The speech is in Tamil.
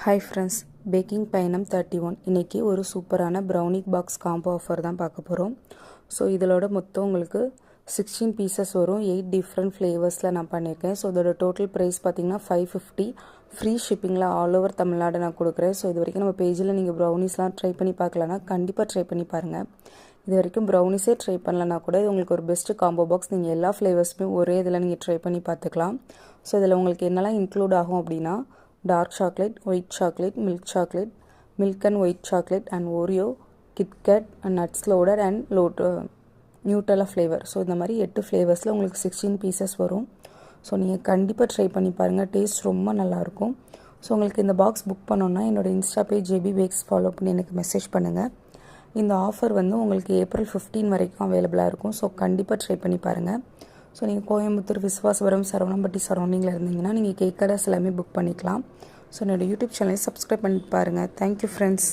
ஹாய் ஃப்ரெண்ட்ஸ், பேக்கிங் பயணம் 31 இன்றைக்கி ஒரு சூப்பரான ப்ரௌனி பாக்ஸ் காம்போ ஆஃபர் தான் பார்க்க போகிறோம். ஸோ இதோட மொத்தம் உங்களுக்கு 16 பீசஸ் வரும். 8 டிஃப்ரெண்ட் ஃப்ளேவர்ஸில் நான் பண்ணியிருக்கேன். ஸோ இதோட டோட்டல் ப்ரைஸ் பார்த்திங்கன்னா 550. ஃப்ரீ ஷிப்பிங்கில் ஆல் ஓவர் தமிழ்நாடு நான் கொடுக்குறேன். ஸோ இது வரைக்கும் நம்ம பேஜில் நீங்கள் ப்ரௌனிஸ்லாம் ட்ரை பண்ணி பார்க்கலன்னா கண்டிப்பாக ட்ரை பண்ணி பாருங்கள். இது வரைக்கும் ப்ரௌனிஸே ட்ரை பண்ணலன்னா கூட இது உங்களுக்கு ஒரு பெஸ்ட்டு காம்போ பாக்ஸ். நீங்கள் எல்லா ஃப்ளேவர்ஸுமே ஒரே இதில் நீங்கள் ட்ரை பண்ணி பார்த்துக்கலாம். ஸோ இதில் உங்களுக்கு என்னெல்லாம் இன்க்ளூட் ஆகும் அப்படின்னா dark chocolate, white chocolate, milk and white chocolate and Oreo, KitKat and nuts loaded and Nutella flavour. So இந்த மாதிரி 8 ஃப்ளேவர்ஸில் உங்களுக்கு 16 பீசஸ் வரும். ஸோ நீங்கள் கண்டிப்பாக ட்ரை பண்ணி பாருங்கள். டேஸ்ட் ரொம்ப நல்லாயிருக்கும். ஸோ உங்களுக்கு இந்த பாக்ஸ் புக் பண்ணோன்னா என்னோடய Insta page JB Bakes follow பண்ணி எனக்கு மெசேஜ் பண்ணுங்கள். இந்த ஆஃபர் உங்களுக்கு ஏப்ரல் 15 வரைக்கும் அவைலபிளாக இருக்கும். ஸோ கண்டிப்பாக ட்ரை பண்ணி பாருங்கள். ஸோ நீங்கள் கோயம்புத்தூர், விஸ்வாசபுரம், சரவணம்பட்டி சரௌண்டிங்கில் இருந்தீங்கன்னா நீங்கள் கேக் கடைஸ் எல்லாமே புக் பண்ணிக்கலாம். ஸோ என்னோடய யூடியூப் சேனலை சப்ஸ்கிரைப் பண்ணி பாருங்கள். Thank you friends.